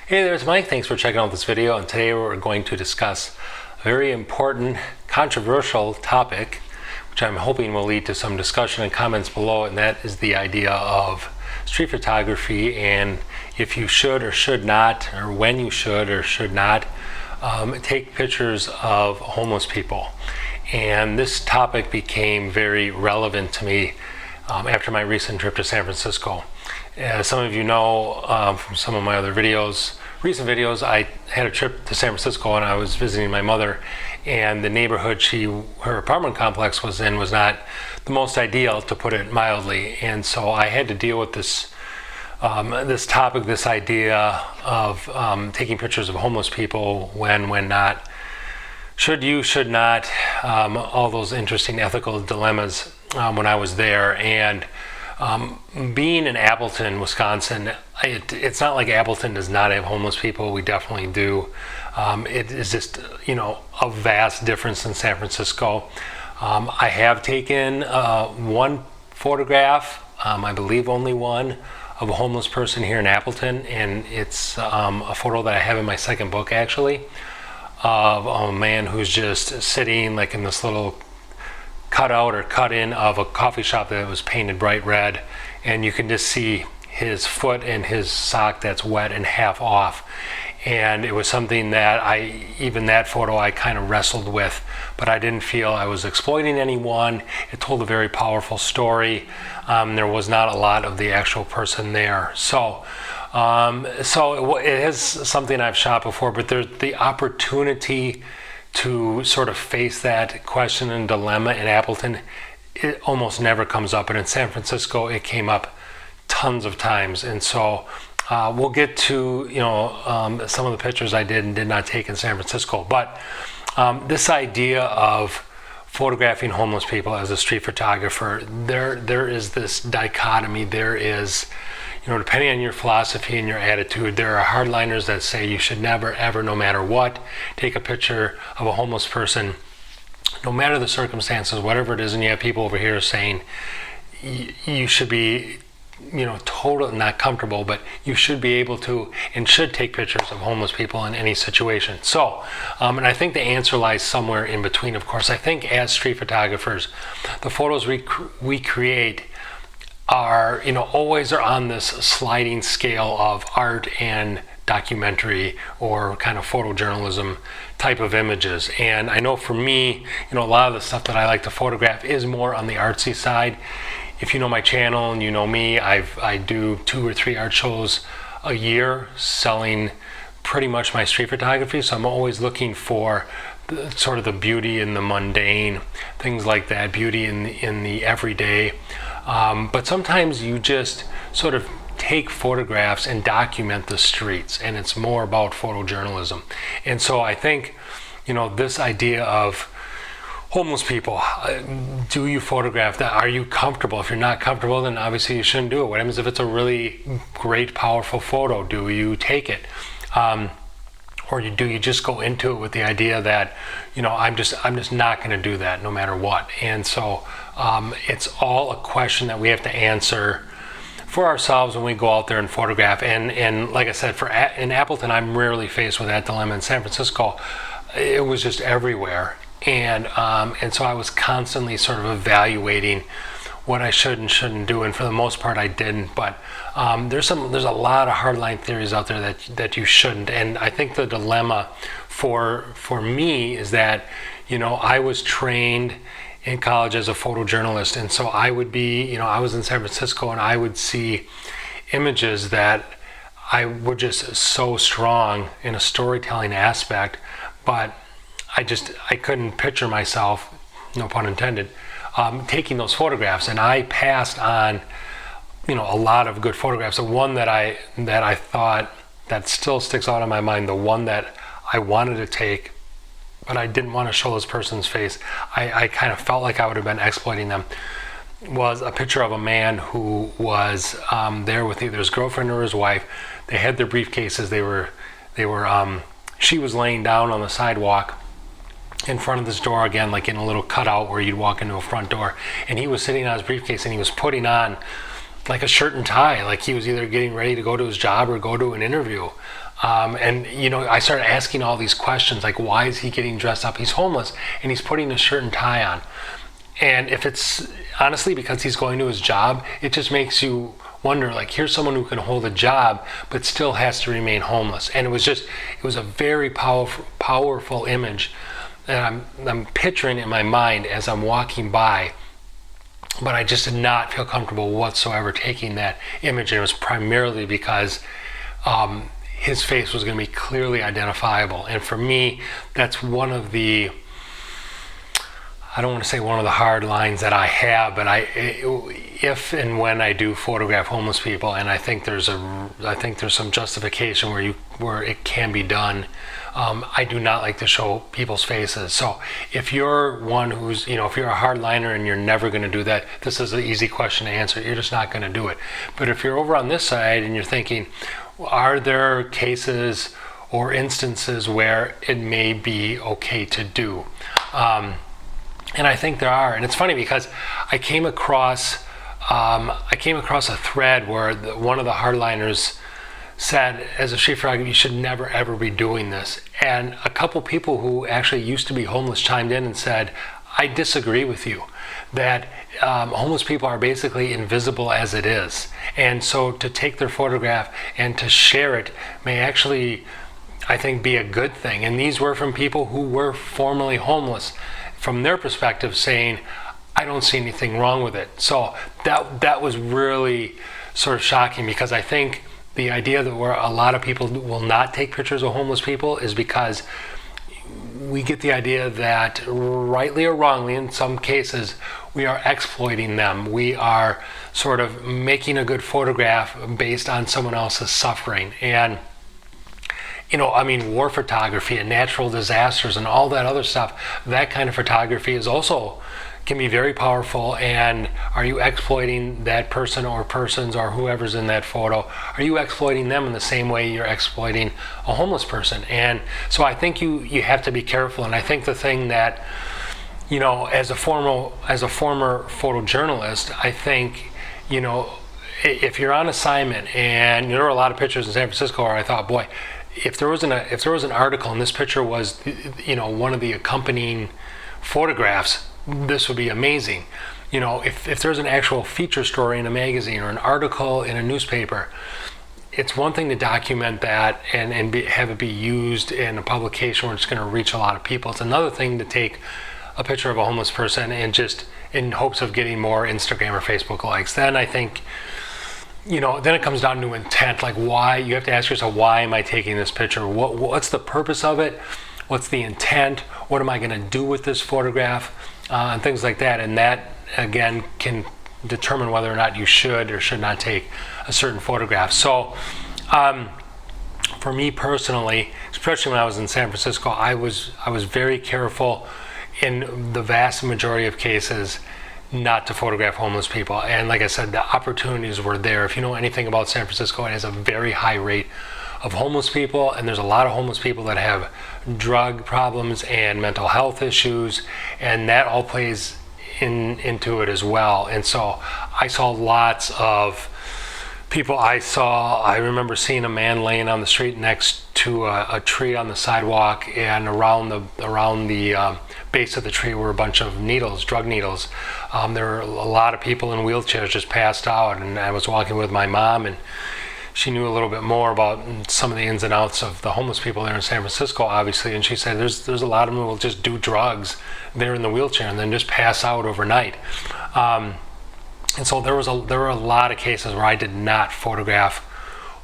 Hey there, it's Mike. Thanks for checking out this video, and today we're going to discuss a very important, controversial topic, which I'm hoping will lead to some discussion and comments below, and that is the idea of street photography and if you should or should not, or when you should or should not take pictures of homeless people. And this topic became very relevant to me after my recent trip to San Francisco. As some of you know from some of my other recent videos, I had a trip to San Francisco and I was visiting my mother, and the neighborhood her apartment complex was in was not the most ideal, to put it mildly. And so I had to deal with this topic, this idea of taking pictures of homeless people, when not, should you, should not, all those interesting ethical dilemmas when I was there. And being in Appleton, Wisconsin, it's not like Appleton does not have homeless people. We definitely do. It is just, a vast difference in San Francisco. I have taken one photograph, I believe only one, of a homeless person here in Appleton, and it's a photo that I have in my second book, actually, of a man who's just sitting like in this little cutout or cut in of a coffee shop that was painted bright red, and you can just see his foot and his sock that's wet and half off. And it was something that even that photo I kind of wrestled with, but I didn't feel I was exploiting anyone. It told a very powerful story. There was not a lot of the actual person there. So it is something I've shot before, but there's the opportunity to sort of face that question and dilemma in Appleton. It almost never comes up, but in San Francisco it came up tons of times. And so we'll get to some of the pictures I did and did not take in San Francisco. But this idea of photographing homeless people as a street photographer, there is this dichotomy. There is, depending on your philosophy and your attitude, there are hardliners that say you should never, ever, no matter what, take a picture of a homeless person, no matter the circumstances, whatever it is. And you have people over here saying you should be, totally not comfortable, but you should be able to and should take pictures of homeless people in any situation. So, and I think the answer lies somewhere in between, of course. I think as street photographers, the photos we create are, always are on this sliding scale of art and documentary or kind of photojournalism type of images. And I know for me, a lot of the stuff that I like to photograph is more on the artsy side. If you know my channel and you know me, I do 2 or 3 art shows a year selling pretty much my street photography. So I'm always looking for sort of the beauty in the mundane, things like that, beauty in the everyday. But sometimes you just sort of take photographs and document the streets, and it's more about photojournalism. And so I think, this idea of homeless people, do you photograph that? Are you comfortable? If you're not comfortable, then obviously you shouldn't do it. What happens if it's a really great, powerful photo? Do you take it? Or do you just go into it with the idea that, I'm just not going to do that no matter what? And so it's all a question that we have to answer for ourselves when we go out there and photograph. And like I said, in Appleton, I'm rarely faced with that dilemma. In San Francisco, it was just everywhere. And so I was constantly sort of evaluating what I should and shouldn't do, and for the most part I didn't. But there's a lot of hardline theories out there that you shouldn't. And I think the dilemma for me is that I was trained in college as a photojournalist, and so I would be I was in San Francisco and I would see images that were just so strong in a storytelling aspect, but I couldn't picture myself, no pun intended, taking those photographs. And I passed on, a lot of good photographs. The one that I thought that still sticks out in my mind, the one that I wanted to take, but I didn't want to show this person's face, I kind of felt like I would have been exploiting them, was a picture of a man who was there with either his girlfriend or his wife. They had their briefcases. She was laying down on the sidewalk in front of this door, again, like in a little cutout where you'd walk into a front door, and he was sitting on his briefcase and he was putting on like a shirt and tie, like he was either getting ready to go to his job or go to an interview. And I started asking all these questions, like, why is he getting dressed up? He's homeless and he's putting a shirt and tie on. And if it's honestly because he's going to his job, it just makes you wonder, like, here's someone who can hold a job but still has to remain homeless. And it was a very powerful image that I'm picturing in my mind as I'm walking by. But I just did not feel comfortable whatsoever taking that image. And it was primarily because his face was going to be clearly identifiable. And for me, that's one of the, I don't want to say one of the hard lines that I have, but if and when I do photograph homeless people, and I think there's some justification where it can be done, I do not like to show people's faces. So if you're one who's, if you're a hardliner and you're never going to do that, this is an easy question to answer. You're just not going to do it. But if you're over on this side and you're thinking, are there cases or instances where it may be okay to do? And I think there are. And it's funny because I came across a thread where one of the hardliners said, as a street photographer, you should never ever be doing this. And a couple people who actually used to be homeless chimed in and said, I disagree with you, that homeless people are basically invisible as it is. And so to take their photograph and to share it may actually, I think, be a good thing. And these were from people who were formerly homeless, from their perspective, saying, I don't see anything wrong with it. So that was really sort of shocking, because I think the idea that a lot of people will not take pictures of homeless people is because we get the idea that, rightly or wrongly, in some cases, we are exploiting them. We are sort of making a good photograph based on someone else's suffering. And war photography and natural disasters and all that other stuff, that kind of photography can be very powerful. And are you exploiting that person or persons or whoever's in that photo? Are you exploiting them in the same way you're exploiting a homeless person? And so I think you have to be careful. And I think the thing that, as a former photojournalist, I think, if you're on assignment, and there were a lot of pictures in San Francisco where I thought, boy, if there was an article and this picture was, one of the accompanying photographs, this would be amazing. If there's an actual feature story in a magazine or an article in a newspaper, it's one thing to document that and have it be used in a publication where it's going to reach a lot of people. It's another thing to take a picture of a homeless person and just in hopes of getting more Instagram or Facebook likes. Then I think, then it comes down to intent. Like, why? You have to ask yourself, why am I taking this picture? What's the purpose of it? What's the intent? What am I going to do with this photograph? And things like that. And that, again, can determine whether or not you should or should not take a certain photograph. So for me personally, especially when I was in San Francisco, I was very careful in the vast majority of cases not to photograph homeless people. And like I said, the opportunities were there. If you know anything about San Francisco, it has a very high rate of homeless people, and there's a lot of homeless people that have drug problems and mental health issues, and that all plays into it as well. And so I saw lots of people. I remember seeing a man laying on the street next to a tree on the sidewalk, and around the base of the tree were a bunch of needles, drug needles. There were a lot of people in wheelchairs just passed out, and I was walking with my mom, and she knew a little bit more about some of the ins and outs of the homeless people there in San Francisco, obviously, and she said there's a lot of them who will just do drugs there in the wheelchair and then just pass out overnight. And so there were a lot of cases where I did not photograph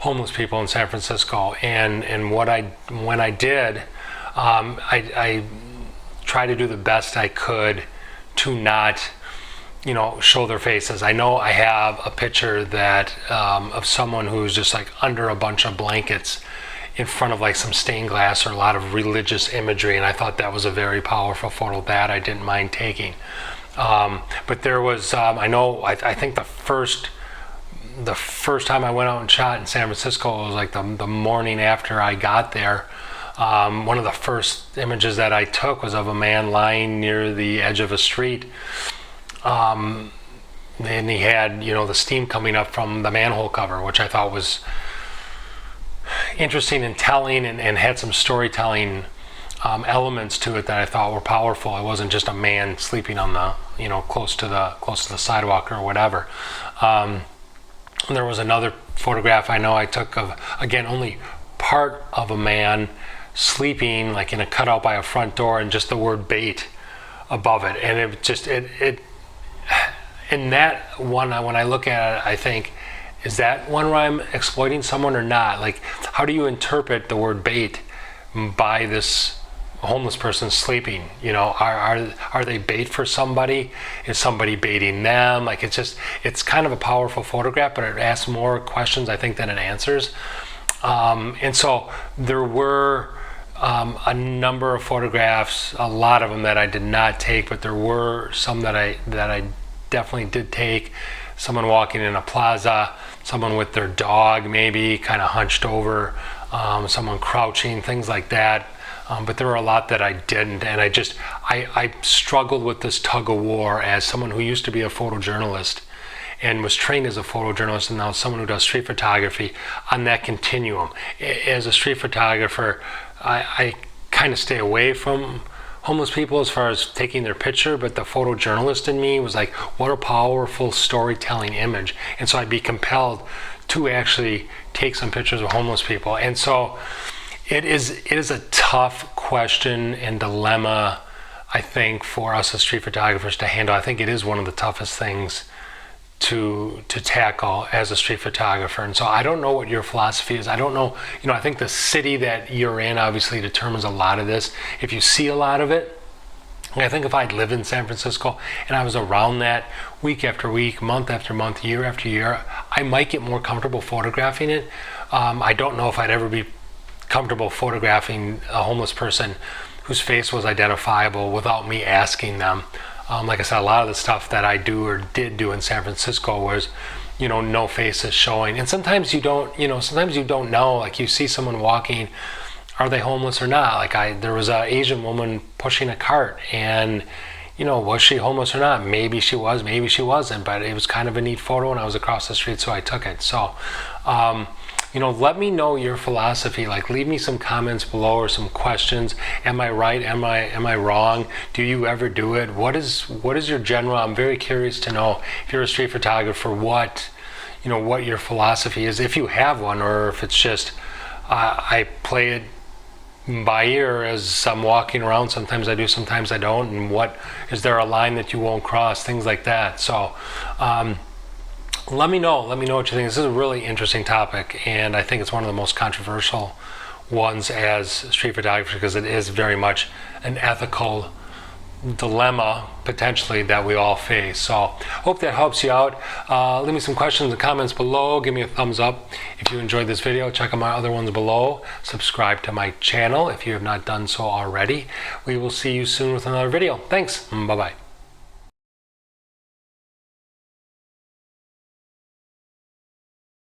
homeless people in San Francisco, and when I did, I tried to do the best I could to not show their faces. I know I have a picture that of someone who's just like under a bunch of blankets in front of like some stained glass or a lot of religious imagery, and I thought that was a very powerful photo that I didn't mind taking. But there was, I think the first time I went out and shot in San Francisco was like the morning after I got there. One of the first images that I took was of a man lying near the edge of a street. And he had, the steam coming up from the manhole cover, which I thought was, interesting and telling, and had some storytelling elements to it that I thought were powerful. It wasn't just a man sleeping on the, close to the sidewalk or whatever. There was another photograph I know I took of, again, only part of a man sleeping like in a cutout by a front door, and just the word bait above it. And it just, it in that one, when I look at it, I think, is that one where I'm exploiting someone or not? Like, how do you interpret the word bait by this homeless person sleeping? Are they bait for somebody? Is somebody baiting them? Like, it's kind of a powerful photograph, but it asks more questions, I think, than it answers. And so there were a number of photographs, a lot of them that I did not take, but there were some that I definitely did take. Someone walking in a plaza, someone with their dog maybe kind of hunched over, someone crouching, things like that. But there were a lot that I didn't, and I struggled with this tug of war as someone who used to be a photojournalist and was trained as a photojournalist, and now someone who does street photography, on that continuum. As a street photographer, I kind of stay away from homeless people as far as taking their picture, but the photojournalist in me was like, what a powerful storytelling image. And so I'd be compelled to actually take some pictures of homeless people. And so it is a tough question and dilemma, I think, for us as street photographers to handle. I think it is one of the toughest things to tackle as a street photographer. And so I don't know what your philosophy is. I don't know, I think the city that you're in obviously determines a lot of this. If you see a lot of it, I think if I'd lived in San Francisco and I was around that week after week, month after month, year after year, I might get more comfortable photographing it. I don't know if I'd ever be comfortable photographing a homeless person whose face was identifiable without me asking them. Like I said, a lot of the stuff that I do or did do in San Francisco was, no faces showing. And sometimes you don't know, like you see someone walking, are they homeless or not? Like there was an Asian woman pushing a cart, and, was she homeless or not? Maybe she was, maybe she wasn't, but it was kind of a neat photo and I was across the street, so I took it. So, let me know your philosophy. Like, leave me some comments below or some questions. Am I right? Am I wrong? Do you ever do it? What is your general? I'm very curious to know, if you're a street photographer, what your philosophy is, if you have one, or if it's just I play it by ear as I'm walking around. Sometimes I do, sometimes I don't. And what is there a line that you won't cross? Things like that. So. Let me know what you think. This is a really interesting topic, and I think it's one of the most controversial ones as street photography, because it is very much an ethical dilemma, potentially, that we all face. So hope that helps you out. Leave me some questions and comments below. Give me a thumbs up if you enjoyed this video. Check out my other ones below. Subscribe to my channel if you have not done so already. We will see you soon with another video. Thanks. Bye-bye.